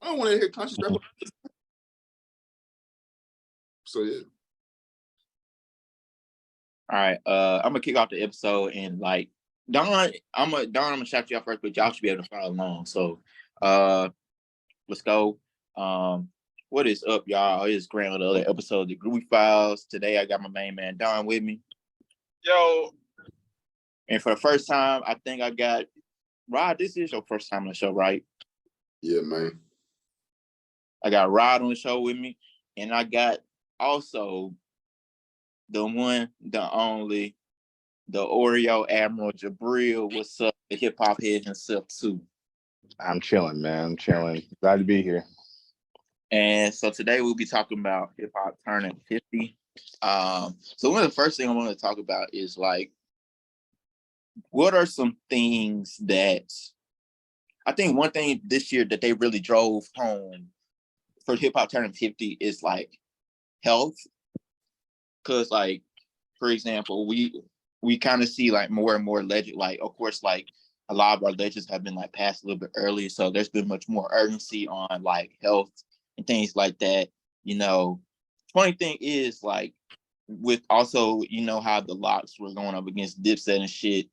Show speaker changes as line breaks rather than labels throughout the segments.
I don't want to hear conscious rap. So yeah.
All right. I'm gonna kick off the episode and like Don, I'm gonna shout you out first, but y'all should be able to follow along. So let's go. What is up, y'all? It's Grant with the other episode of the Groovy Files. Today I got my main man Don with me.
Yo.
And for the first time, I think I got Rod. This is your first time on the show, right?
Yeah, man.
I got Rod on the show with me, and I got also the one, the only, the Oreo Admiral Jabril. What's up? The hip hop head himself too.
I'm chilling, man. I'm chilling. Glad to be here.
And so today we'll be talking about hip hop turning 50. So one of the first things I want to talk about is like, what are some things that I think one thing this year that they really drove home for hip hop turning 50 is like health. Cause like, for example, we kind of see like more and more legend, like of course, like a lot of our legends have been like passed a little bit early. So there's been much more urgency on like health and things like that. You know, funny thing is like with also, you know, how the Locks were going up against Dipset and shit.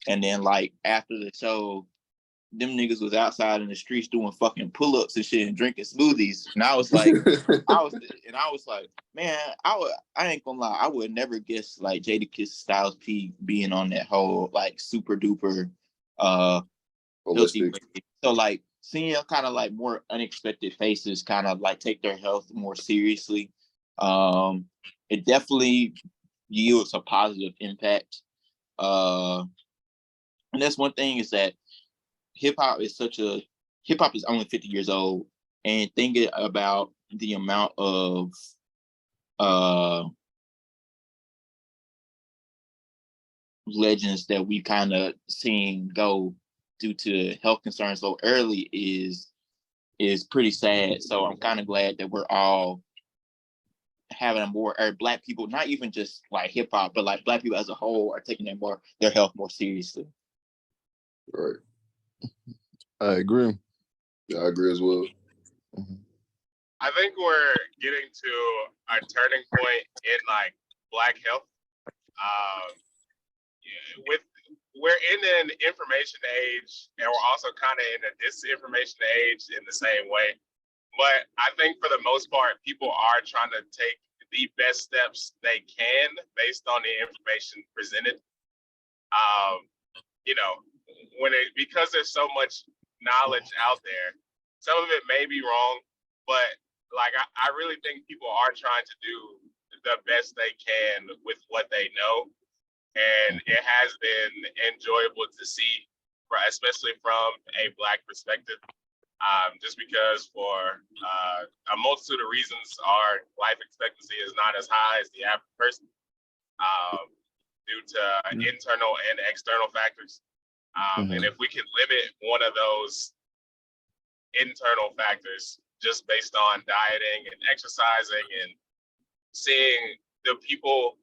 And then like after the show, them niggas was outside in the streets doing fucking pull-ups and shit and drinking smoothies. And I was like, man, I ain't gonna lie, I would never guess like Jadakiss Styles P being on that whole like super duper healthy. So like seeing kind of like more unexpected faces kind of like take their health more seriously. It definitely yields a positive impact. And that's one thing is that hip hop is only 50 years old, and thinking about the amount of legends that we kind of seen go due to health concerns so early is pretty sad. So I'm kind of glad that we're all having a more, or Black people, not even just like hip hop, but like Black people as a whole are taking their health more seriously.
Right.
I agree.
Yeah, I agree as well.
I think we're getting to a turning point in like Black health. We're in an information age, and we're also kind of in a disinformation age in the same way. But I think for the most part, people are trying to take the best steps they can based on the information presented. You know, because there's so much knowledge out there, some of it may be wrong, but like I really think people are trying to do the best they can with what they know, and it has been enjoyable to see, especially from a Black perspective. Just because for a multitude of reasons, our life expectancy is not as high as the average person due to internal and external factors. And if we can limit one of those internal factors just based on dieting and exercising and seeing the people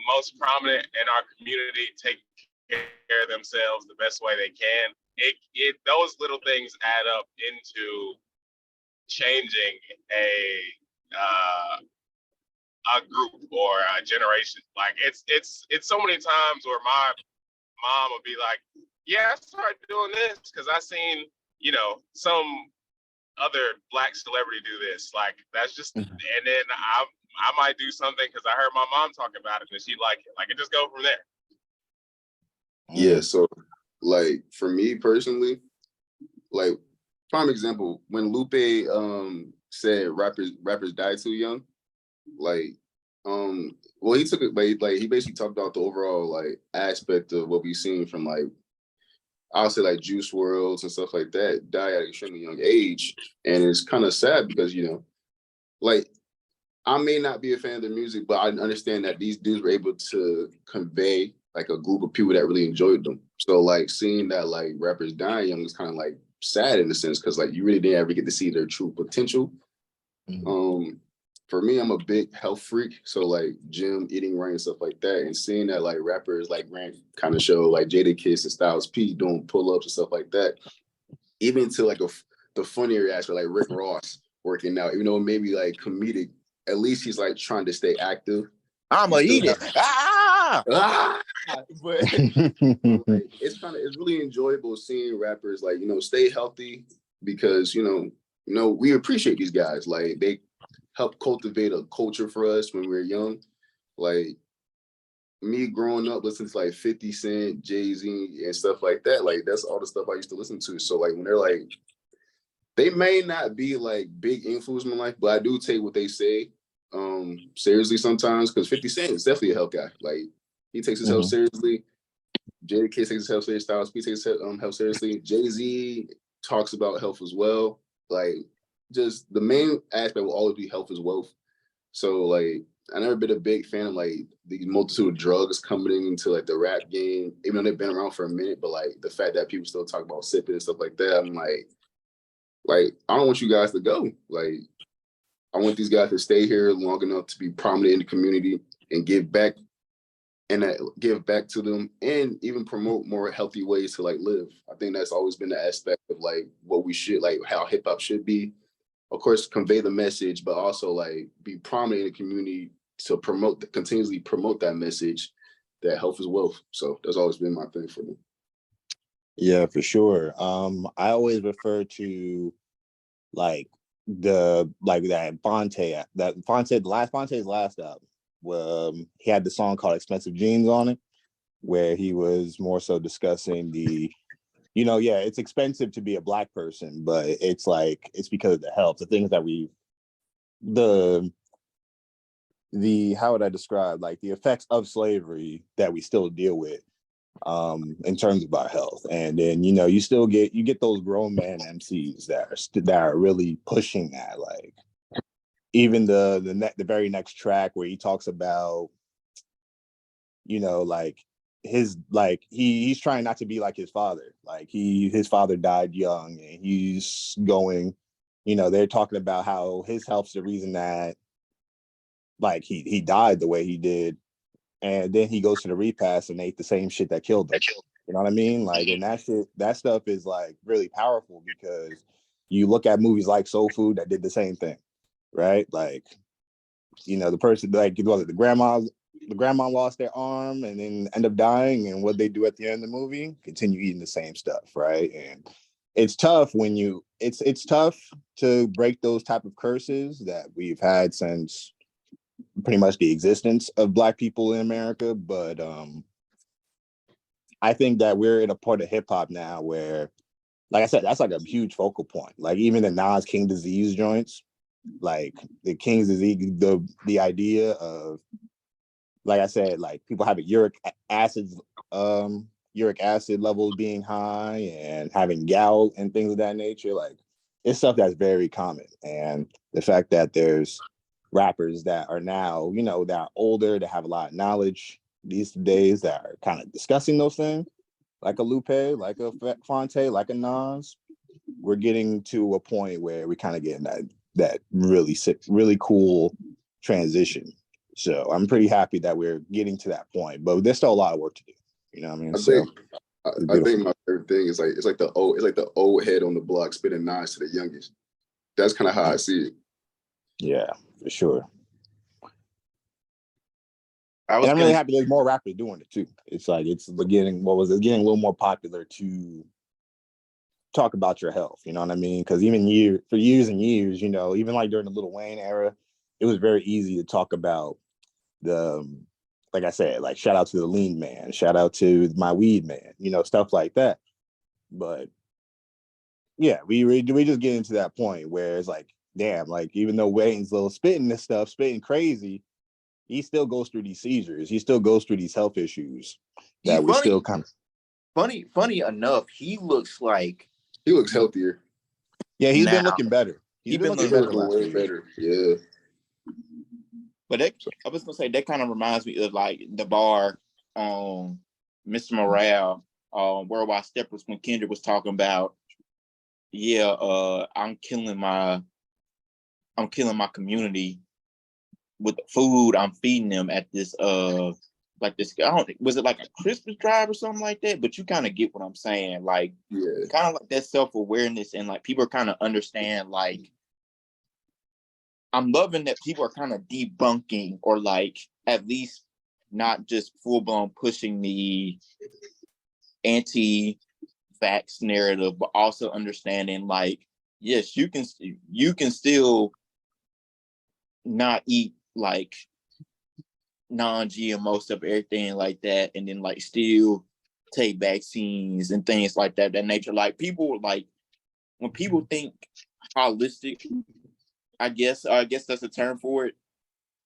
most prominent in our community take care of themselves the best way they can, those little things add up into changing a group or a generation. Like it's so many times where my mom would be like, yeah, I started doing this because I seen, you know, some other Black celebrity do this. Like that's just, and then I might do something because I heard my mom talk about it and she liked it. Like it just go from there.
Yeah, so like for me personally, like prime example, when Lupe said rappers die too young, like well he took it, but like he basically talked about the overall like aspect of what we've seen from like I'll say like Juice WRLD and stuff like that die at an extremely young age. And it's kind of sad because, you know, like I may not be a fan of the music, but I understand that these dudes were able to convey like a group of people that really enjoyed them. So like seeing that like rappers dying young is kind of like sad in a sense because like you really didn't ever get to see their true potential. For me, I'm a big health freak, so like gym, eating right, and stuff like that. And seeing that like rappers like Grant kind of show like Jadakiss and Styles P doing pull-ups and stuff like that, even to like the funnier aspect, like Rick Ross working out, even though maybe like comedic, at least he's like trying to stay active.
I'ma eat it.
Ah! But like, it's really enjoyable seeing rappers like, stay healthy because, we appreciate these guys. Like they help cultivate a culture for us when we were young. Like me growing up listening to like 50 Cent, Jay-Z and stuff like that, like that's all the stuff I used to listen to. So like when they're like, they may not be like big influence in my life, but I do take what they say seriously sometimes, because 50 Cent is definitely a health guy. Like he takes his health seriously. Jada Kiss takes his health seriously. Styles P takes his health seriously. Jay-Z talks about health as well. Like just the main aspect will always be health is wealth. So like I never been a big fan of like the multitude of drugs coming into like the rap game, even though they've been around for a minute. But like the fact that people still talk about sipping and stuff like that, I'm like I don't want you guys to go. Like I want these guys to stay here long enough to be prominent in the community and give back to them and even promote more healthy ways to like live. I think that's always been the aspect of like what we should, like how hip hop should be. Of course, convey the message, but also like be prominent in the community to continuously promote that message that health is wealth. So that's always been my thing for me.
Yeah, for sure. I always refer to like that Fonte's last album. He had the song called "Expensive Jeans" on it, where he was more so discussing it's expensive to be a Black person, but it's because of the health, the things that how would I describe, like the effects of slavery that we still deal with in terms of our health. And then you get those grown man MCs that are really pushing that, like even the very next track where he talks about like he's trying not to be like his father. Like his father died young, and he's going, they're talking about how his health's the reason that like he died the way he did, and then he goes to the repast and ate the same shit that killed him. You know what I mean? Like, and that stuff is like really powerful, because you look at movies like Soul Food that did the same thing, right? Like, the person, like, the grandma lost their arm and then end up dying, and what they do at the end of the movie, continue eating the same stuff, right? And it's tough it's tough to break those type of curses that we've had since pretty much the existence of Black people in America. But I think that we're at a part of hip hop now where, like I said, that's like a huge focal point. Like even the Nas King Disease joints, like the King's Disease, the idea of, like I said, like people having uric acid levels being high and having gout and things of that nature. Like it's stuff that's very common. And the fact that there's rappers that are now, that are older, that have a lot of knowledge these days, that are kind of discussing those things, like a Lupe, like a Fonte, like a Nas. We're getting to a point where we're kind of getting that really sick, really cool transition. So I'm pretty happy that we're getting to that point, but there's still a lot of work to do. You know what I mean?
I think my favorite thing is it's like the old head on the block spitting knives to the youngest. That's kind of how I see it.
Yeah, for sure. I'm really happy there's more rappers doing it too. It's like it's getting a little more popular to talk about your health. You know what I mean? Because even for years and years, even like during the Lil Wayne era, it was very easy to talk about like I said, like shout out to the lean man, shout out to my weed man, stuff like that. But yeah, we just get into that point where it's like, damn, like even though Wayne's little spitting crazy, he still goes through these seizures. He still goes through these health issues that we still kind of
funny enough. He looks
healthier.
Yeah, he's been looking better. He's been looking better
way better. Yeah.
But I was gonna say that kind of reminds me of like the bar on Mr. Morale, Worldwide Steppers, when Kendrick was talking about, I'm killing my community with the food I'm feeding them at this like this. I don't think was it like a Christmas drive or something like that. But you kind of get what I'm saying, like
Yeah.
kind of like that self-awareness and like people kind of understand. Like I'm loving that people are kind of debunking or like at least not just full-blown pushing the anti-vax narrative, but also understanding like yes, you can still not eat like non-GMO stuff, everything like that, and then like still take vaccines and things like that nature. Like people like when people think holistic, I guess that's a term for it.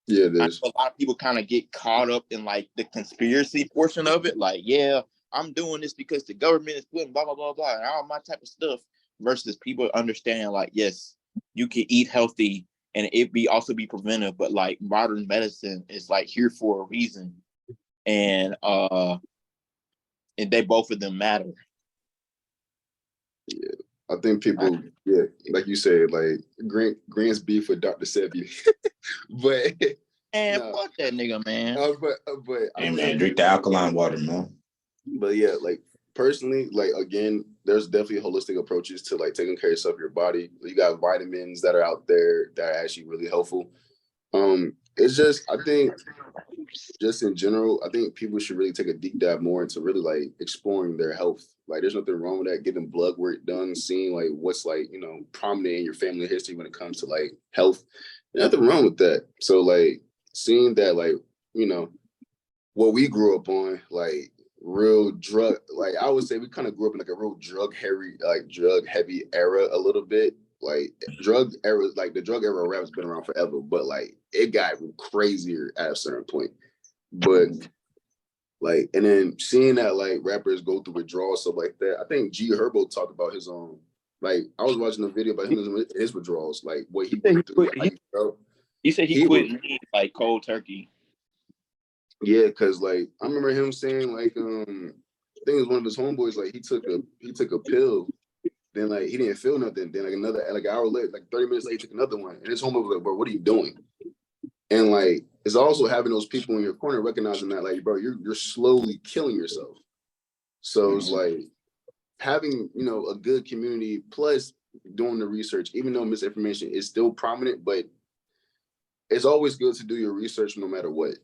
Yeah, it
I
is.
know a lot of people kind of get caught up in like the conspiracy portion of it. Like, yeah, I'm doing this because the government is putting blah blah blah blah and all my type of stuff. Versus people understanding like, yes, you can eat healthy and it be also be preventive, but like modern medicine is like here for a reason, and they both of them matter.
Yeah, I think people, yeah, like you said, like Grant's beef with Dr. Sebi, but
And
no,
fuck that nigga, man.
but
Hey man, drink the alkaline water, man.
But yeah, like personally, like again, there's definitely holistic approaches to like taking care of your body. You got vitamins that are out there that are actually really helpful. It's just I think just in general, I think people should really take a deep dive more into really like exploring their health. Like there's nothing wrong with that, getting blood work done, seeing like what's like, prominent in your family history when it comes to like health. There's nothing wrong with that. So like seeing that like, you know, what we grew up on, like real drug, like I would say we kind of grew up in like a real drug heavy era a little bit. Like drug era, like the drug era rap has been around forever, but like it got crazier at a certain point. But like, and then seeing that like rappers go through withdrawals, stuff like that. I think G Herbo talked about his own. Like I was watching a video about him and his withdrawals, like what he went through, how he felt.
He said he quit like cold turkey.
Yeah, because like I remember him saying like I think it was one of his homeboys, like he took a pill, then like he didn't feel nothing. Then like an hour later, like 30 minutes later, he took another one. And his homeboy was like, bro, what are you doing? And like it's also having those people in your corner recognizing that, like, bro, you're slowly killing yourself. So it's like having, a good community plus doing the research, even though misinformation is still prominent, but it's always good to do your research no matter what.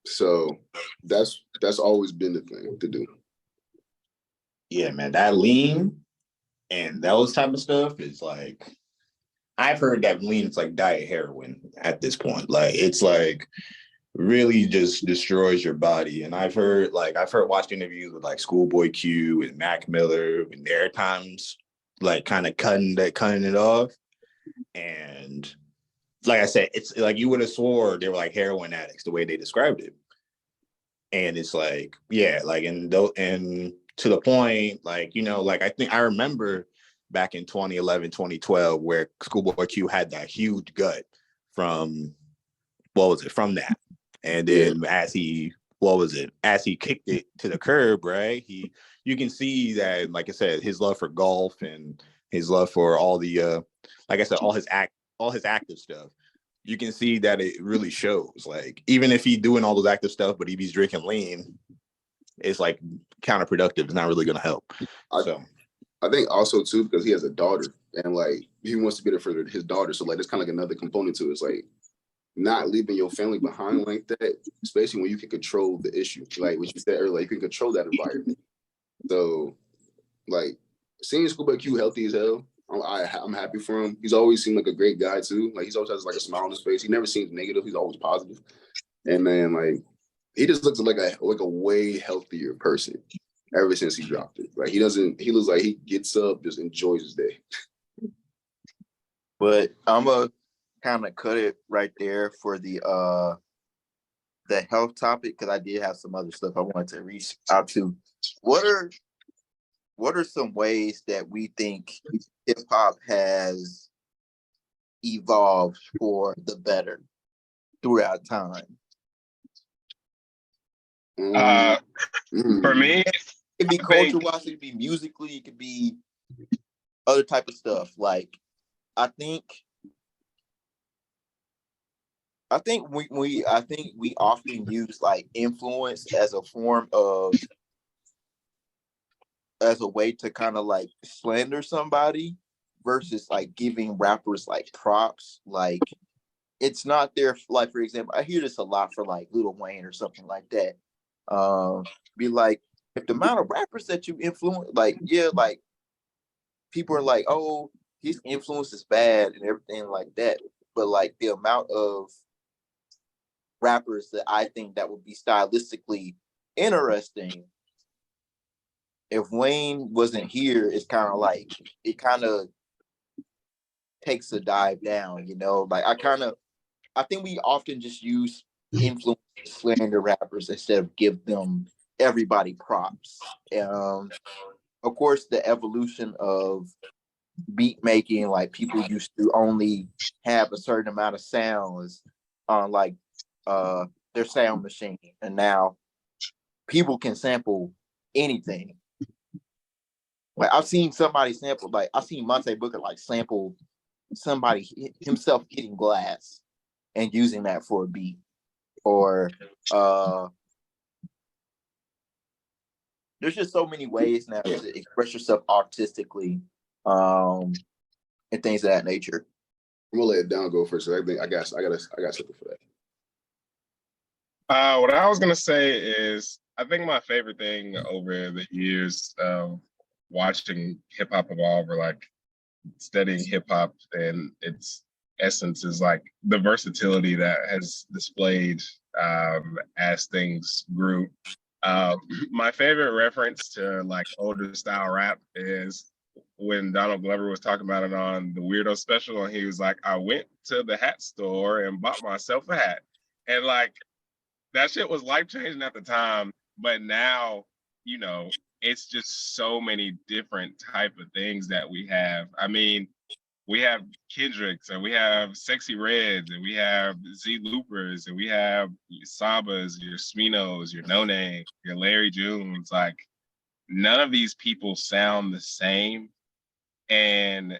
So that's always been the thing to do.
Yeah, man, that lean and those type of stuff is like, I've heard that lean is like diet heroin at this point. Like it's like really just destroys your body. And I've heard watched interviews with like Schoolboy Q and Mac Miller and their times like kind of cutting it off. And like I said, it's like you would have swore they were like heroin addicts the way they described it. And it's like, yeah, like and to the point, like, like I think I remember back in 2011, 2012, where Schoolboy Q had that huge gut from from that. And then as he kicked it to the curb, right? You can see that, like I said, his love for golf and his love for all the like I said, all his active stuff. You can see that it really shows. Like even if he's doing all those active stuff, but if he's drinking lean, it's like counterproductive. It's not really gonna help.
I think also too, because he has a daughter and like he wants to be there for his daughter. So like there's kind of like another component to it. It's like not leaving your family behind like that, especially when you can control the issue. Like what you said earlier, you can control that environment. So like seeing Schoolboy Q healthy as hell, I'm happy for him. He's always seemed like a great guy too. Like he's always has like a smile on his face. He never seems negative. He's always positive. And then like he just looks like a way healthier person ever since he dropped it. Like he looks like he gets up, just enjoys his day.
But I'm gonna kind of cut it right there for the health topic because I did have some other stuff I wanted to reach out to. What are some ways that we think hip hop has evolved for the better throughout time?
For me,
it could be culture wise, it could be musically, it could be other type of stuff. Like I think I think we often use like influence as a form of as a way to kind of like slander somebody versus like giving rappers like props. Like it's not their, like, for example, I hear this a lot for like Lil Wayne or something like that. Be like, if the amount of rappers that you influence, like, yeah, like people are like, oh, his influence is bad and everything like that. But like the amount of rappers that I think that would be stylistically interesting if Wayne wasn't here, it's kind of like it kind of takes a dive down, you know. Like I think we often just use influence to slander rappers instead of give them everybody props. Of course, the evolution of beat making, like people used to only have a certain amount of sounds on like their sound machine, and now people can sample anything. Like I've seen somebody sample, like I've seen Monte Booker like sample somebody himself hitting glass and using that for a beat. Or there's just so many ways now to express yourself artistically, and things of that nature.
I'm gonna let Down go first. I think I got something for that.
What I was gonna say is, I think my favorite thing over the years of watching hip hop evolve, or like studying hip hop and its essence, is like the versatility that has displayed as things grew. My favorite reference to like older style rap is when Donald Glover was talking about it on the Weirdo special, and he was like, I went to the hat store and bought myself a hat. And like that shit was life-changing at the time, but now, you know, it's just so many different type of things that we have. I mean, we have Kendricks, and we have Sexy Reds, and we have Z Loopers, and we have Sabas, your Sminos, your No Name, your Larry Junes. Like, none of these people sound the same, and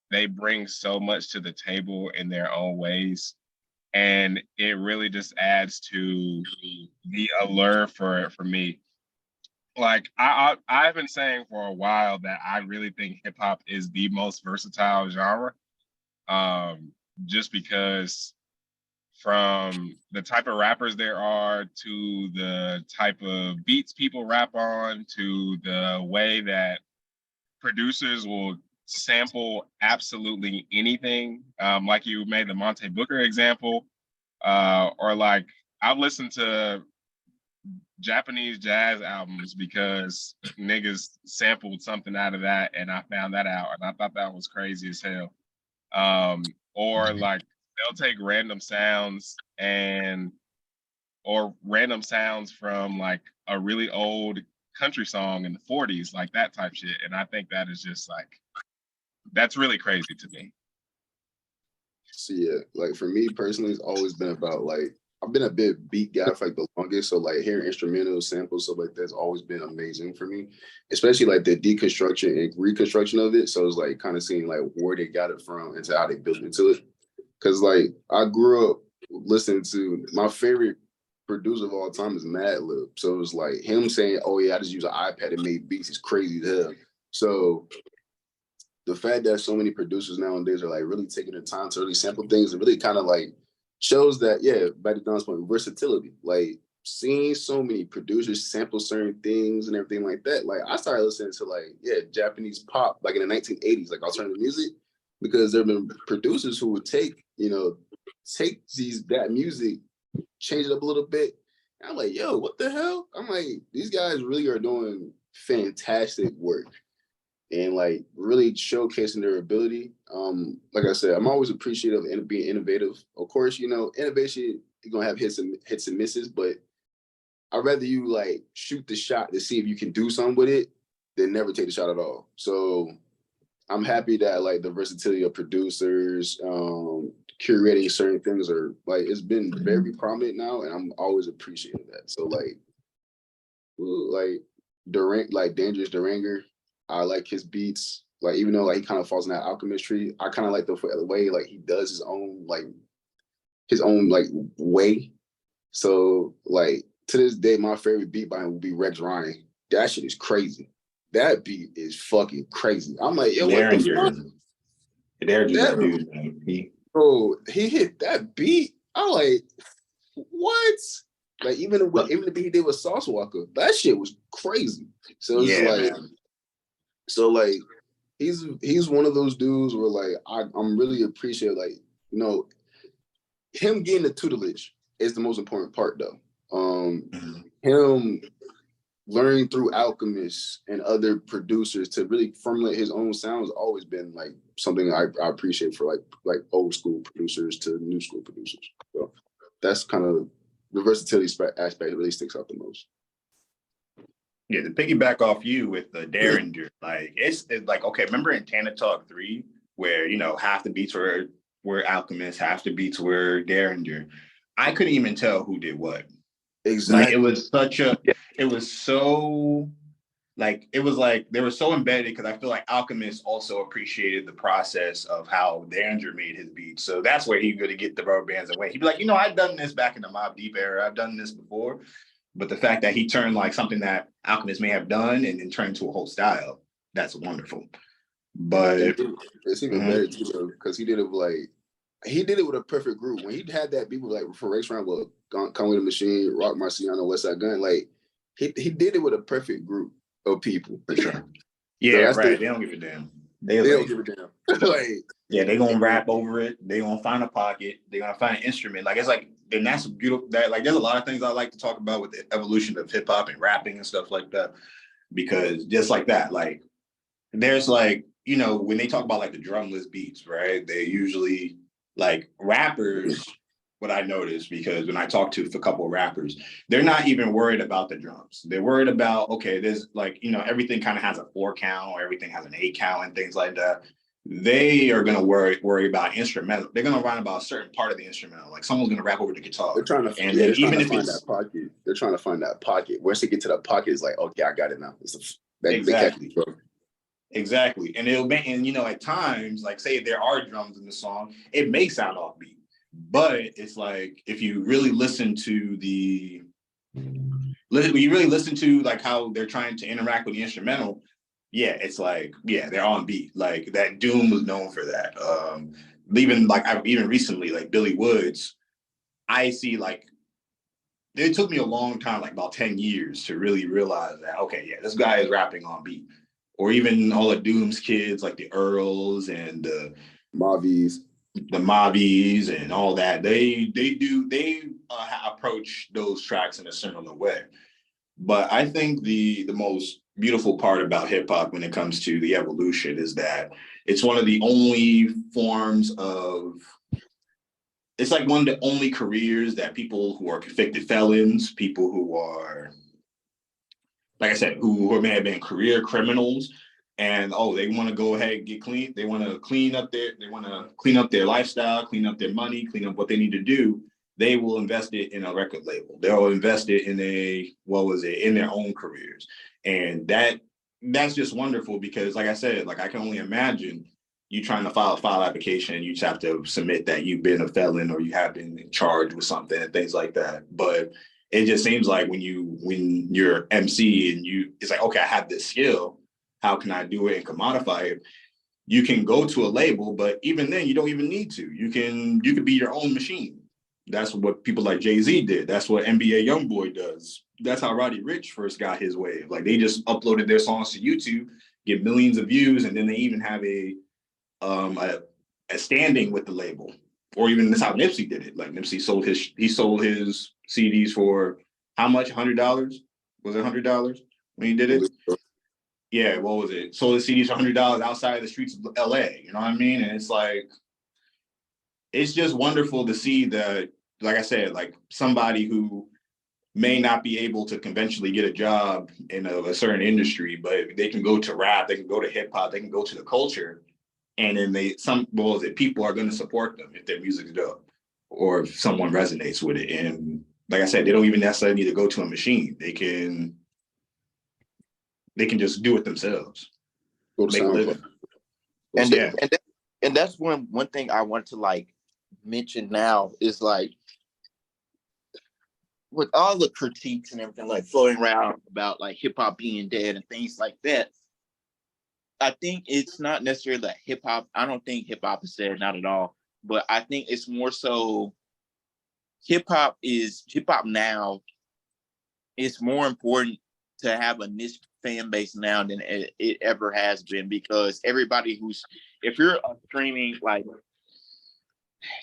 they bring so much to the table in their own ways. And it really just adds to the allure for me. Like I've been saying for a while that I really think hip hop is the most versatile genre. Just because from the type of rappers there are, to the type of beats people rap on, to the way that producers will sample absolutely anything. Like you made the Monte Booker example, or like I've listened to Japanese jazz albums because niggas sampled something out of that, and I found that out, and I thought that was crazy as hell. Or like they'll take random sounds or random sounds from like a really old country song in the 40s, like that type shit. And I think that is just like, that's really crazy to me.
So yeah, like for me personally, it's always been about like, I've been a bit beat guy for like the longest. So like hearing instrumental samples, stuff like that's always been amazing for me, especially like the deconstruction and reconstruction of it. So it's like kind of seeing like where they got it from and to how they built into it. Cause like I grew up listening to, my favorite producer of all time is Madlib. So it was like him saying, oh yeah, I just use an iPad and made beats is crazy to hell. So the fact that so many producers nowadays are like really taking the time to really sample things, and really kind of like shows that, yeah, back to Don's point, versatility. Like seeing so many producers sample certain things and everything like that. Like I started listening to like, yeah, Japanese pop like in the 1980s, like alternative music, because there have been producers who would take, you know, take that music, change it up a little bit. And I'm like, yo, what the hell? I'm like, these guys really are doing fantastic work and like really showcasing their ability. Like I said, I'm always appreciative of being innovative. Of course, you know, innovation, you're gonna have hits and misses, but I'd rather you like shoot the shot to see if you can do something with it than never take the shot at all. So I'm happy that like the versatility of producers, curating certain things are like, it's been very prominent now, and I'm always appreciating that. So like Dangerous Duranger, I like his beats. Like even though like he kind of falls in that Alchemist tree, I kind of like the way like he does his own like his own like way. So like to this day, my favorite beat by him would be Rex Ryan. That shit is crazy. That beat is fucking crazy. I'm like, yo, what the fuck?
That dude, man.
Bro, he hit that beat. I'm like, what? Like even the beat he did with Sauce Walker, that shit was crazy. So it's like he's one of those dudes where like I'm really appreciative, like, you know, him getting the tutelage is the most important part though. Him learning through Alchemist and other producers to really formulate his own sound has always been like something I appreciate for like old school producers to new school producers. So that's kind of the versatility aspect that really sticks out the most.
Yeah, to piggyback off you with the Derringer, like it's like, okay, remember in Tana Talk 3 where, you know, half the beats were Alchemist, half the beats were Derringer. I couldn't even tell who did what.
Exactly.
Like it was so like they were so embedded because I feel like Alchemist also appreciated the process of how Derringer made his beats. So that's where he really get the rubber bands away. He'd be like, you know, I've done this back in the Mobb Deep era. I've done this before. But the fact that he turned like something that Alchemist may have done and then turned into a whole style, that's wonderful. But
it's even better too, because he did it with a perfect group. When he had that beat with like for Race Round, well, Come With a Machine, Rock Marciano, West Side Gun, like he did it with a perfect group of people.
For sure. Yeah, so right. They don't give a damn. They
don't give a damn. Like,
yeah, they gonna rap over it. They gonna find a pocket. They gonna find an instrument. Like it's like, and that's beautiful. That like, there's a lot of things I like to talk about with the evolution of hip hop and rapping and stuff like that. Because just like that, like there's like, you know, when they talk about like the drumless beats, right? They usually like rappers. What I noticed, because when I talk to a couple of rappers, they're not even worried about the drums. They're worried about, okay, there's like, you know, everything kind of has a 4 count or everything has an 8 count and things like that. They are going to worry about instrumental. They're going to rhyme about a certain part of the instrumental. Like someone's going to rap over the guitar.
They're trying to,
and then even if
find that pocket, they're trying to find that pocket. Once they get to that pocket, it's like, okay, I got it now.
Exactly. Exactly. And it'll be, and you know, at times, like say there are drums in the song, it may sound offbeat. But it's like if you really listen to like how they're trying to interact with the instrumental, yeah, it's like, yeah, they're on beat. Like that Doom was known for that. Even recently, like Billy Woods, I see like it took me a long time, like about 10 years, to really realize that, okay, yeah, this guy is rapping on beat. Or even all of Doom's kids, like the Earls and the
Mavis
and all that, they approach those tracks in a similar way. But I think the most beautiful part about hip hop when it comes to the evolution is that it's one of the only forms of, it's like one of the only careers that people who are convicted felons, people who are, like I said, who may have been career criminals, and they want to go ahead and get clean. They want to clean up their lifestyle, clean up their money, clean up what they need to do. They will invest it in a record label. They'll invest it in in their own careers. And that's just wonderful because, like I said, like I can only imagine you trying to file a file application and you just have to submit that you've been a felon or you have been charged with something and things like that. But it just seems like when you're MC and it's like, okay, I have this skill. How can I do it and commodify it? You can go to a label, but even then you don't even need to. You can be your own machine. That's what people like Jay-Z did. That's what NBA Youngboy does. That's how Roddy Ricch first got his wave. Like they just uploaded their songs to YouTube, get millions of views, and then they even have a standing with the label. Or even that's how Nipsey did it. Like Nipsey sold his CDs for how much? $100? Was it $100 when he did it? Yeah, what was it? Sold his CDs for $100 outside the streets of LA. You know what I mean? And it's like, it's just wonderful to see that, like I said, like somebody who may not be able to conventionally get a job in a certain industry, but they can go to rap, they can go to hip hop, they can go to the culture, and then people are going to support them if their music's dope or if someone resonates with it. And like I said, they don't even necessarily need to go to a machine. They can just do it themselves.
Go to
make a living.
And that's one thing I want to like mention now is like, with all the critiques and everything like floating around about like hip hop being dead and things like that, I think it's not necessarily that hip hop. I don't think hip hop is dead, not at all. But I think it's more so hip hop now. It's more important to have a niche fan base now than it ever has been, because everybody if you're streaming, like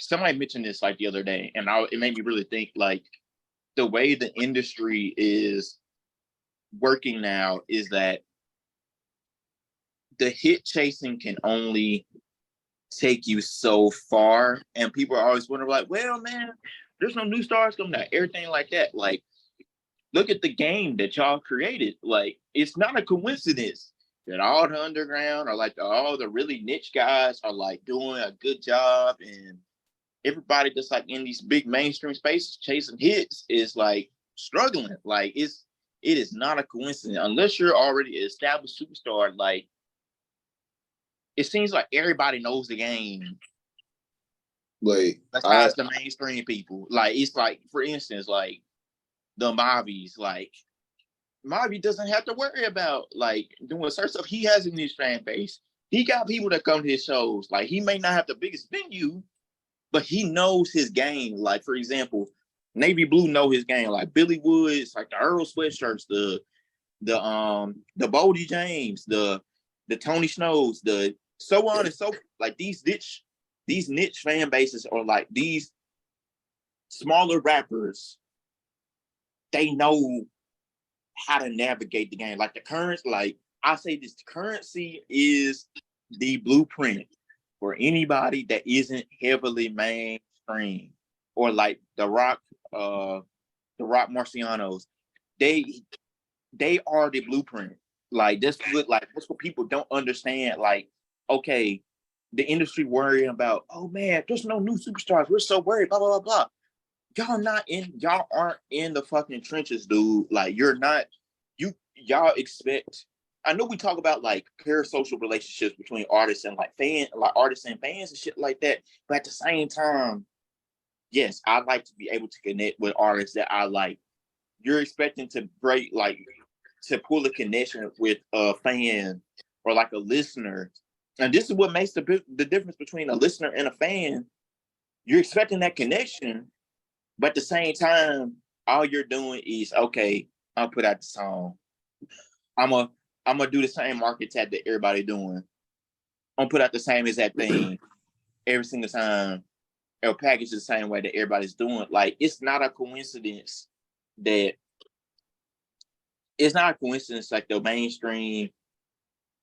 somebody mentioned this like the other day, and it made me really think, like, the way the industry is working now is that the hit chasing can only take you so far, and people are always wondering, like, well, man, there's no new stars coming out, everything like that. Like, look at the game that y'all created. Like, it's not a coincidence that all the underground or like all the really niche guys are like doing a good job, and everybody that's like in these big mainstream spaces chasing hits is like struggling. Like, it is not a coincidence unless you're already an established superstar. Like, it seems like everybody knows the game.
Like,
Besides the mainstream people. Like, it's like, for instance, like the Mavis, like Mavi doesn't have to worry about like doing certain stuff. He has a niche fan base. He got people that come to his shows. Like, he may not have the biggest venue, but he knows his game. Like, for example, Navy Blue know his game. Like Billy Woods, like the Earl sweatshirts, the Bodie James, the Tony Snows, the so on and so, like these niche fan bases, or like these smaller rappers, they know how to navigate the game. Like the currency, like I say this, currency is the blueprint for anybody that isn't heavily mainstream, or like the Rock Marcianos. They are the blueprint. Like, that's what people don't understand. Like, okay, the industry worrying about, oh man, there's no new superstars. We're so worried, blah, blah, blah, blah. Y'all aren't in the fucking trenches, dude. Like, you're not, y'all expect, I know we talk about like parasocial relationships between artists and like artists and fans and shit like that. But at the same time, yes, I like to be able to connect with artists that I like. You're expecting to to pull a connection with a fan or like a listener. And this is what makes the difference between a listener and a fan. You're expecting that connection, but at the same time, all you're doing is, okay, I'll put out the song. I'm gonna do the same market tap that everybody doing. I'm gonna put out the same exact thing every single time, or package the same way that everybody's doing. Like, it's not a coincidence like the mainstream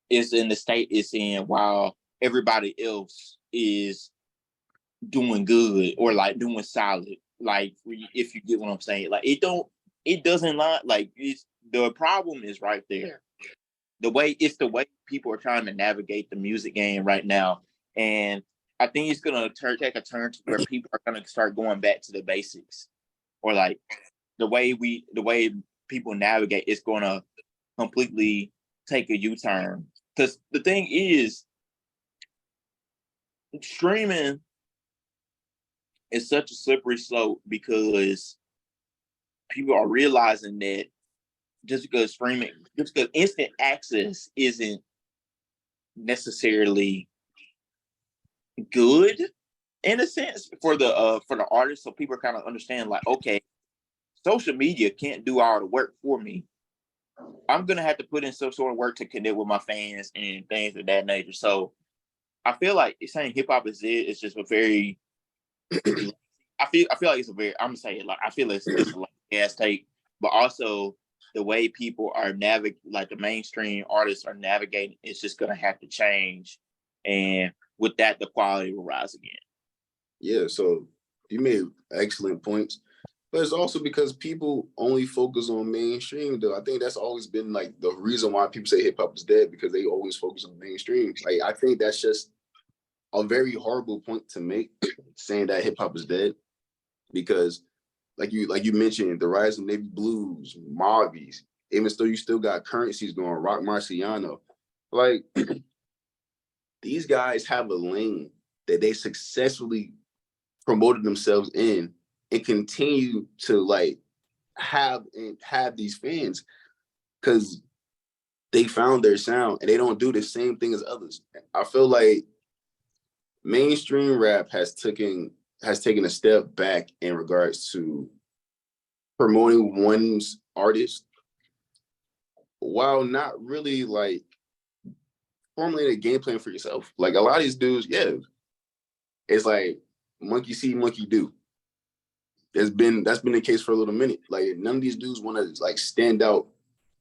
is in the state it's in, while everybody else is doing good or like doing solid. Like, if you get what I'm saying, like it doesn't lie. Like, the problem is right there. The way people are trying to navigate the music game right now, and I think it's gonna take a turn to where people are gonna start going back to the basics, or like the way people navigate is gonna completely take a U-turn. Because the thing is, streaming is such a slippery slope, because people are realizing that just because instant access isn't necessarily good in a sense for the artist. So people are kind of understand, like, okay, social media can't do all the work for me. I'm gonna have to put in some sort of work to connect with my fans and things of that nature. So I feel like saying hip hop is dead is just a very I feel like it's a very, I'm gonna say it, like, I feel it's a gas take, but also the way people are like the mainstream artists are navigating, it's just gonna have to change, and with that, the quality will rise again.
Yeah, so you made excellent points, but it's also because people only focus on mainstream. Though I think that's always been like the reason why people say hip hop is dead, because they always focus on mainstream. Like, I think that's just a very horrible point to make, saying that hip hop is dead, because like you mentioned, the rise of Navy Blues, Mavis, even though you still got currencies going, Rock Marciano, like these guys have a lane that they successfully promoted themselves in and continue to like have these fans because they found their sound and they don't do the same thing as others. I feel like mainstream rap has taken a step back in regards to promoting one's artist while not really like formulating a game plan for yourself. Like a lot of these dudes, yeah, it's like monkey see, monkey do. That's been the case for a little minute. Like none of these dudes want to like stand out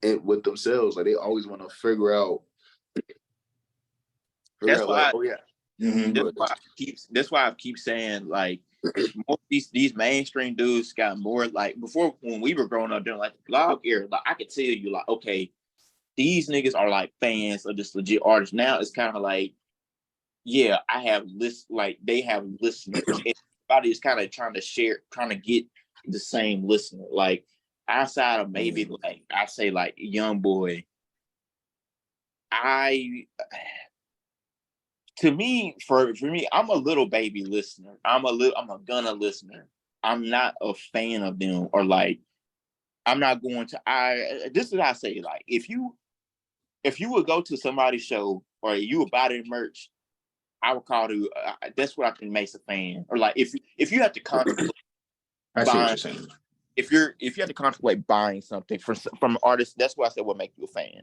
with themselves. Like they always want to figure out
That's
like,
why
oh yeah.
That's why I keep saying like more these mainstream dudes got more like before when we were growing up during like the blog era, like I could tell you like, okay, these niggas are like fans of this legit artist. Now it's kind of like, yeah, I have like they have listeners. Everybody is kind of trying to get the same listener. Like outside of maybe like I say like Young Boy, to me, for me, I'm a little baby listener. I'm a Gunna listener. I'm not a fan of them or like I'm not going to. This is what I say. Like if you would go to somebody's show or you would buy their merch, I would call you. That's what I think makes a fan. Or like if you have to contemplate
I see what
buying,
you're saying.
if you have to contemplate buying something from an artist, that's what I said. What make you a fan?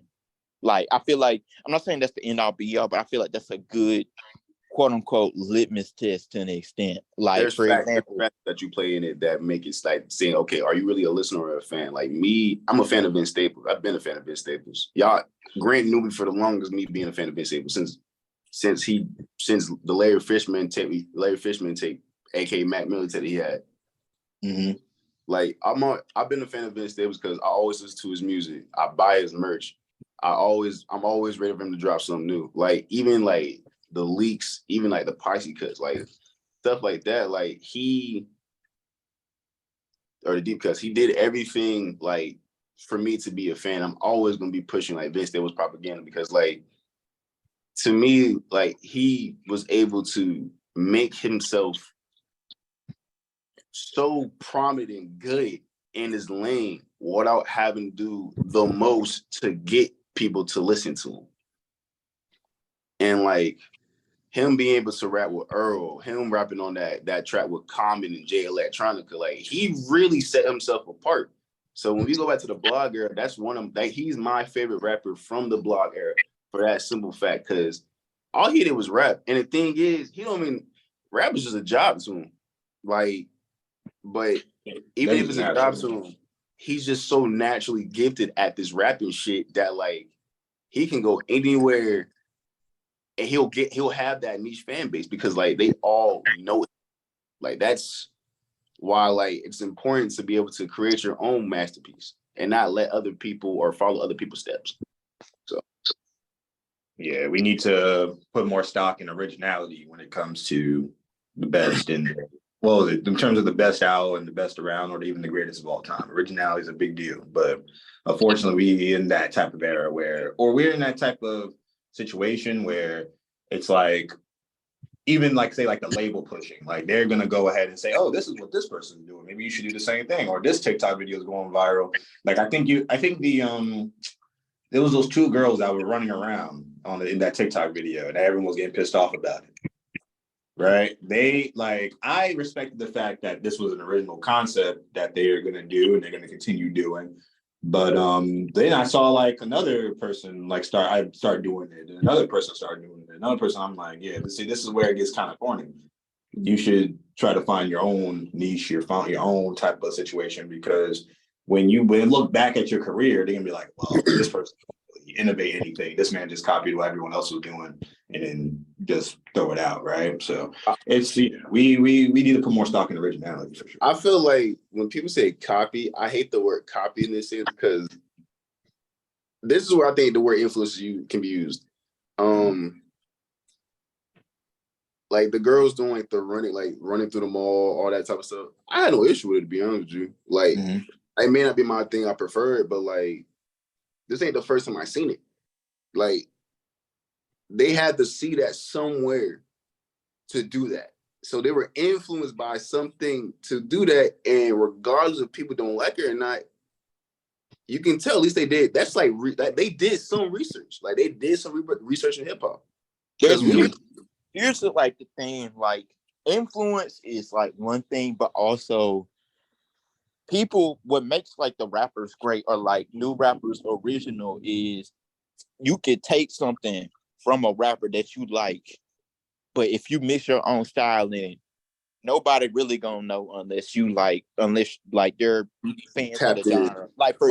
Like I feel like I'm not saying that's the end all be all, but I feel like that's a good quote unquote litmus test to an extent. Like
There's
for example,
facts that you play in it that make it like saying, okay, are you really a listener or a fan? Like me, I'm a fan of Vince Staples. I've been a fan of Vince Staples. Y'all, Grant knew me for the longest. Me being a fan of Vince Staples since the Larry Fishman tape, aka Mac Miller tape he had.
Mm-hmm.
Like I've been a fan of Vince Staples because I always listen to his music. I buy his merch. I'm always ready for him to drop something new. Like even like the leaks, even like the posse cuts, like stuff like that. Like the deep cuts, he did everything like for me to be a fan. I'm always gonna be pushing like Vince Staples propaganda because like to me, like he was able to make himself so prominent and good in his lane without having to do the most to get people to listen to him. And like him being able to rap with Earl, him rapping on that track with Common and Jay Electronica, like he really set himself apart. So when we go back to the blog era, that's one of like he's my favorite rapper from the blog era for that simple fact, because all he did was rap. And the thing is, he don't mean rap is just a job to him. Like, but even if it's a job to him, he's just so naturally gifted at this rapping shit that like he can go anywhere and he'll have that niche fan base because like they all know it. Like that's why like it's important to be able to create your own masterpiece and not let other people or follow other people's steps. So
yeah, we need to put more stock in originality when it comes to the best and in terms of the best out and the best around or even the greatest of all time. Originality is a big deal, but unfortunately we're in that type of era we're in that type of situation where it's like even like say like the label pushing, like they're gonna go ahead and say, oh, this is what this person's doing. Maybe you should do the same thing, or this TikTok video is going viral. Like I think there was those two girls that were running around in that TikTok video, and everyone was getting pissed off about it. Right? They like I respected the fact that this was an original concept that they're gonna do and they're gonna continue doing. But then I saw like another person like start doing it, and another person started doing it, another person. I'm like, yeah, this is where it gets kind of corny. You should try to find your own niche, your own type of situation, because when look back at your career, they're gonna be like, well, this person didn't really innovate anything. This man just copied what everyone else was doing and then just throw it out, right? So it's we need to put more stock in originality for sure.
I feel like when people say copy, I hate the word copy in this sense because this is where I think the word influence can be used. Like the girls doing like the running through the mall, all that type of stuff. I had no issue with it, to be honest with you. Like it may not be my thing, I prefer it, but like this ain't the first time I seen it. Like they had to see that somewhere to do that. So they were influenced by something to do that, and regardless if people don't like it or not, you can tell at least they did. That's like they did some research. Like they did some research in hip hop.
Here's like the thing, like influence is like one thing, but also people, what makes like the rappers great or like new rappers original is you could take something from a rapper that you like, but if you mix your own style in, nobody really gonna know unless they're fans of the genre. Like for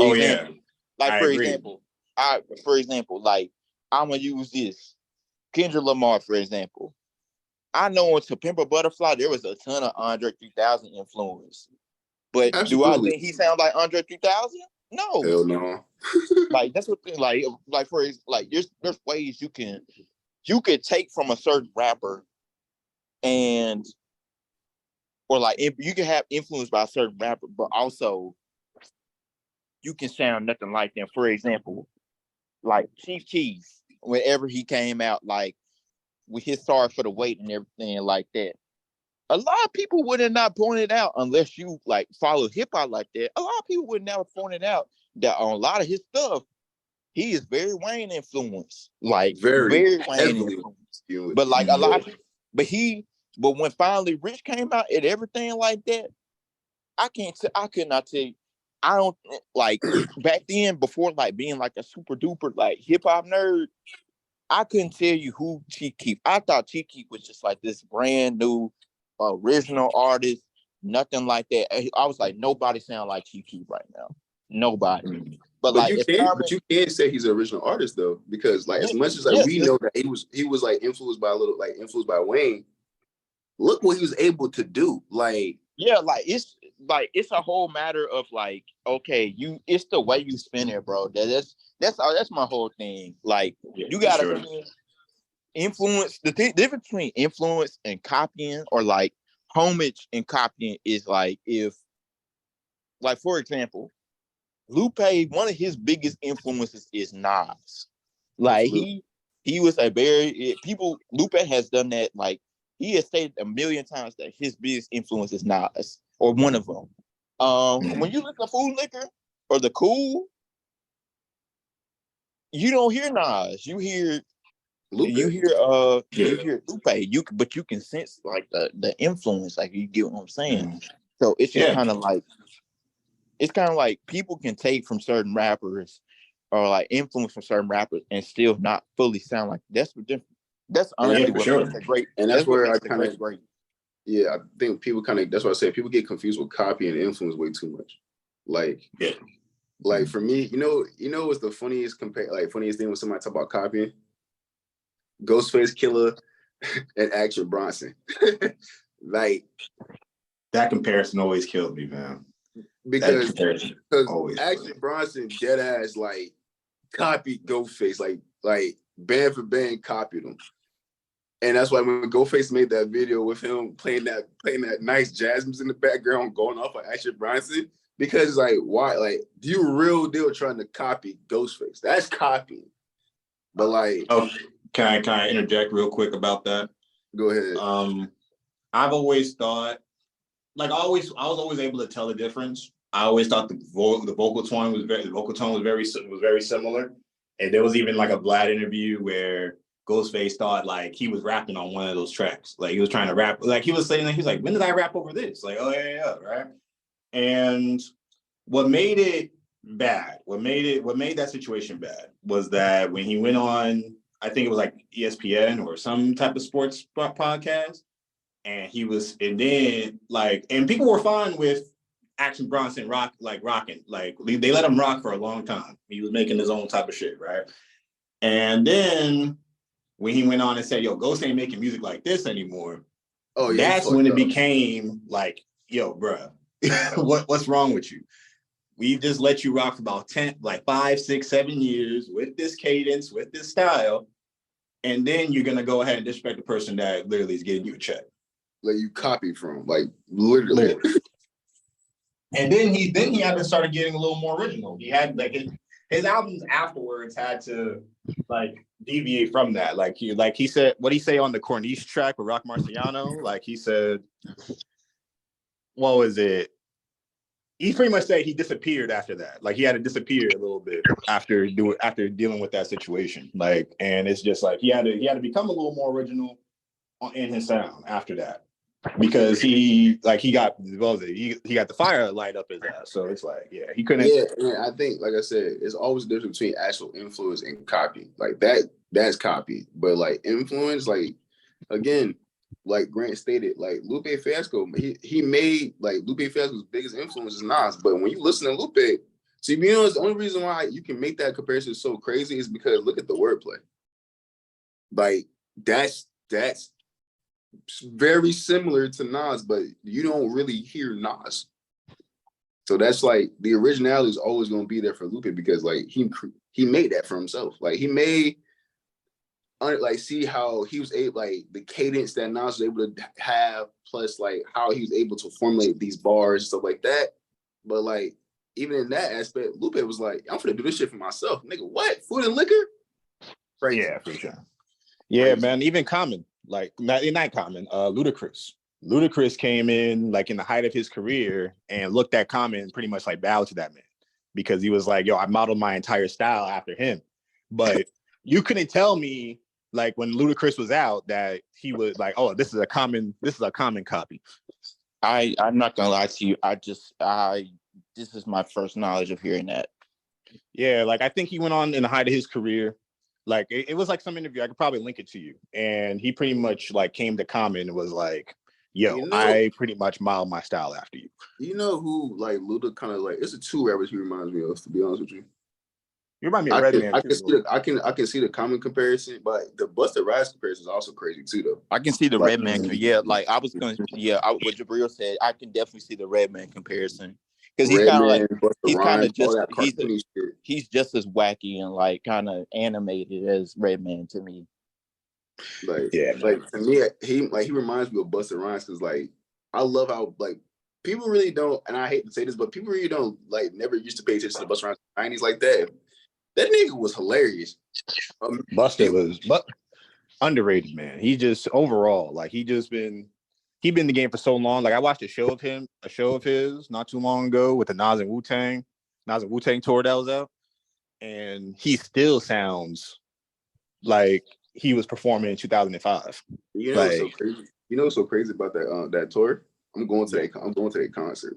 example, like I'm gonna use this Kendrick Lamar for example. I know in To Pimp a Butterfly there was a ton of Andre 3000 influence, but do I think he sound like Andre 3000? No.
Hell no.
Like that's what like for like there's ways you could take from a certain rapper and or like you can have influence by a certain rapper, but also you can sound nothing like them. For example, like Chief Keef, whenever he came out, like with his Sorry for the Wait and everything like that. A lot of people would have not pointed out unless you like follow hip hop like that. A lot of people would never pointed out that on a lot of his stuff, he is very Wayne influenced, like very Wayne influenced. But like a lot, but when finally Rich came out and everything like that, I could not tell you. I don't like back then before like being like a super duper like hip hop nerd. I couldn't tell you who Chief Keef. I thought Chief Keef was just like this brand new original artist, nothing like that. I was like, nobody sound like Chief Keef right now. Nobody. But like
you can't say he's an original artist though, because like as much as like we know that he was like influenced by Wayne. Look what he was able to do. Like
it's a whole matter of like, okay, it's the way you spin it, bro. That's my whole thing. Like you gotta influence. The difference between influence and copying, or like homage and copying, is like if, like for example, Lupe, one of his biggest influences is Nas. Like he was a very Lupe has done that. Like he has stated a million times that his biggest influence is Nas, or one of them. When you listen to Food Liquor or The Cool, you don't hear Nas. You hear Lupe. You hear Lupe. But you can sense like the influence. Like you get what I'm saying. So it's just kind of like people can take from certain rappers or like influence from certain rappers and still not fully sound like that's what different. That's honestly what makes it great.
And that's where I kind of great. Yeah, I think people that's what I say. People get confused with copy and influence way too much. Like for me, you know what's the funniest thing when somebody talk about copying? Ghostface Killer and Action Bronson. Like
that comparison always killed me, man.
Because Action Bronson dead ass like copied Ghostface, like band for band copied him. And that's why when Ghostface made that video with him playing that nice Jasmine's in the background going off of Action Bronson, because like why, like you real deal trying to copy Ghostface. That's copying. But like
can I interject real quick about that?
Go ahead.
I've always thought, like I was always able to tell the difference. I always thought the vocal tone was very similar. And there was even like a Vlad interview where Ghostface thought like he was rapping on one of those tracks. Like he was trying to rap, like he was saying that he was like, when did I rap over this? Like, oh yeah, right. And what made it bad, what made that situation bad was that when he went on, I think it was like ESPN or some type of sports podcast, and people were fine with Action Bronson rocking. Like they let him rock for a long time. He was making his own type of shit, right? And then when he went on and said, yo, Ghost ain't making music like this anymore. Oh, yeah. That's when it became like, yo, bruh, what's wrong with you? We just let you rock for about 5, 6, 7 years with this cadence, with this style. And then you're gonna go ahead and disrespect the person that literally is getting you a check.
Like you copy from, like literally.
And then he had to start getting a little more original. He had like
his albums afterwards had to like deviate from that. Like he said, what he say on the Corniche track with Rock Marciano? Like he said, what was it? He pretty much said he disappeared after that. Like he had to disappear a little bit after dealing with that situation. Like, and it's just like he had to become a little more original in his sound after that. Because he got the fire light up his ass. So it's like, yeah, he couldn't.
Yeah, and I think, like I said, it's always the difference between actual influence and copy. Like that's copy. But like influence, like again, like Grant stated, like Lupe Fiasco, he made like Lupe Fiasco's biggest influence is Nas. But when you listen to Lupe, see, you know, the only reason why you can make that comparison so crazy is because look at the wordplay. Like that's very similar to Nas, but you don't really hear Nas. So that's like the originality is always going to be there for Lupe because like he made that for himself. Like he made like see how he was able, like the cadence that Nas was able to have, plus like how he was able to formulate these bars, stuff like that. But like even in that aspect, Lupe was like, I'm gonna do this shit for myself, nigga. What? Food and liquor?
Crazy. Yeah, for sure. Yeah, crazy. Man. Even Common, like not Common, Ludacris. Ludacris came in like in the height of his career and looked at Common and pretty much like bowed to that man because he was like, yo, I modeled my entire style after him. But you couldn't tell me like when Ludacris was out that he was like, oh, this is a common copy.
I'm not gonna lie to you. This is my first knowledge of hearing that.
Yeah, like I think he went on in the height of his career. Like it was like some interview. I could probably link it to you. And he pretty much like came to Common and was like, yo, you know, I pretty much modeled my style after you.
You know who like Luda kind of like? It's the two rappers he reminds me of, to be honest with you.
You remind me of Redman.
I can see the Common comparison, but the Busta Rhymes comparison is also crazy too, though.
I can see the like, Redman. Yeah, like I was gonna. Yeah, what Jabril said, I can definitely see the Redman comparison because he's kind of like he's just as wacky and like kind of animated as Redman to me.
Like yeah, like to me, he reminds me of Busta Rhymes because like I love how like people really don't, and I hate to say this, but people really don't like never used to pay attention to Busta Rhymes in the 90s like that. That nigga was hilarious.
Busta was underrated, man. He just overall, like he been in the game for so long. Like I watched a show of his not too long ago with the Nas and Wu-Tang tour that was out. And he still sounds like he was performing in 2005.
You know what's so crazy? You know what's so crazy about that tour? I'm going to that concert.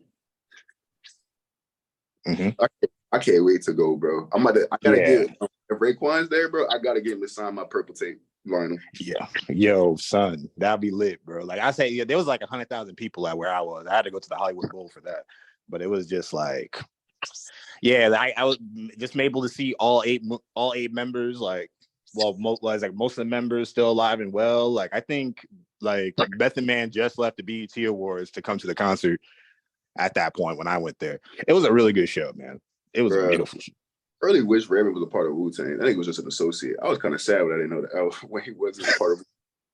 Mm-hmm. I can't wait to go, bro. I gotta get if Raekwon's there, bro. I gotta get him to sign my Purple Tape vinyl.
Yeah, yo, son, that'd be lit, bro. Like I say, yeah, there was like 100,000 people at where I was. I had to go to the Hollywood Bowl for that, but it was just like, yeah, I was just able to see all eight members. Like, well, most of the members still alive and well. Like I think like Method Man just left the BET Awards to come to the concert. At that point, when I went there, it was a really good show, man. It was a beautiful show.
I really wish Redman was a part of Wu-Tang. I think it was just an associate. I was kind of sad when I didn't know that when he wasn't a part of.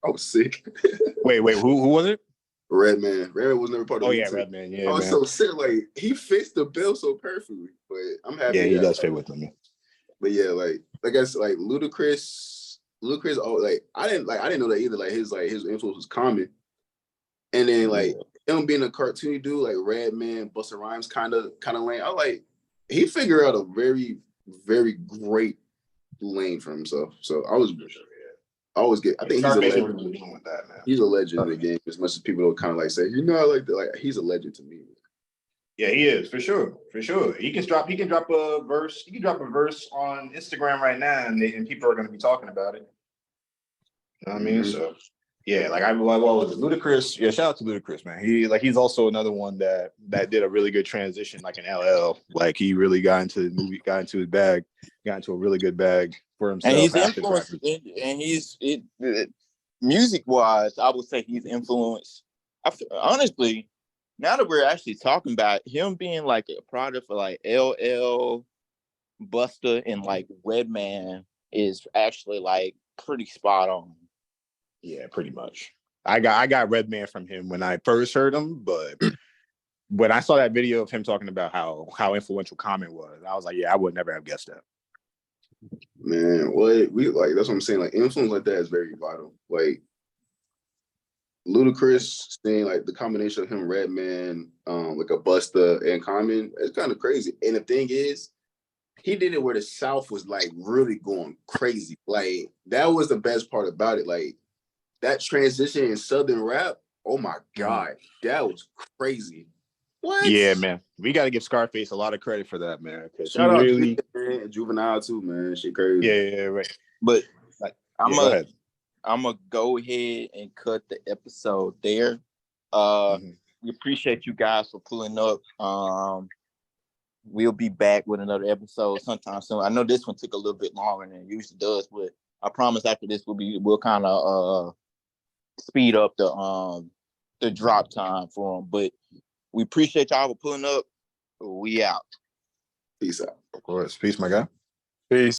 I was sick.
Wait, who was it?
Redman. Redman was never part of.
Oh yeah, Redman. Yeah,
I was so sick. Like he fits the bill so perfectly. But I'm happy.
Yeah, he does fit with me.
But yeah, like I guess like Ludacris. Oh, like I didn't know that either. Like his influence was Common, and then like. Him being a cartoony dude like Redman, Busta Rhymes kind of lane. I like he figured out a very, very great lane for himself. So I think he's a legend. With that, man. He's a legend in the game as much as people don't kind of like say, you know, I like that. Like he's a legend to me.
Yeah, he is for sure. He can drop a verse. He can drop a verse on Instagram right now, and people are going to be talking about it. You know what I mean? So. Yeah, like what was it? Ludacris. Yeah, shout out to Ludacris, man. He's also another one that did a really good transition, like in LL. Like he really got into the movie, got into his bag, got into a really good bag for himself.
And he's influenced, and he's music wise, I would say he's influenced. Honestly, now that we're actually talking about him being like a product for like LL, Busta, and like Redman is actually like pretty spot on.
Yeah, pretty much. I got Redman from him when I first heard him, but when I saw that video of him talking about how influential Common was, I was like, yeah, I would never have guessed that.
Man, what we like, that's what I'm saying. Like influence like that is very vital. Like Ludacris saying like the combination of him, Redman, like a Busta and Common, it's kind of crazy. And the thing is, he did it where the South was like really going crazy. Like that was the best part about it. Like that transition in Southern rap, oh my God, that was crazy. What?
Yeah, man. We got to give Scarface a lot of credit for that, man. Because he
Shout out
really,
to man, and Juvenile too, man. Shit crazy.
yeah, right.
But
Like,
I'm
go ahead.
gonna go ahead and cut the episode there. We appreciate you guys for pulling up. We'll be back with another episode sometime soon. I know this one took a little bit longer than it usually does, but I promise after this we'll kind of speed up the drop time for them. But we appreciate y'all for pulling up. We out.
Peace out.
Of course. Peace, my guy.
Peace.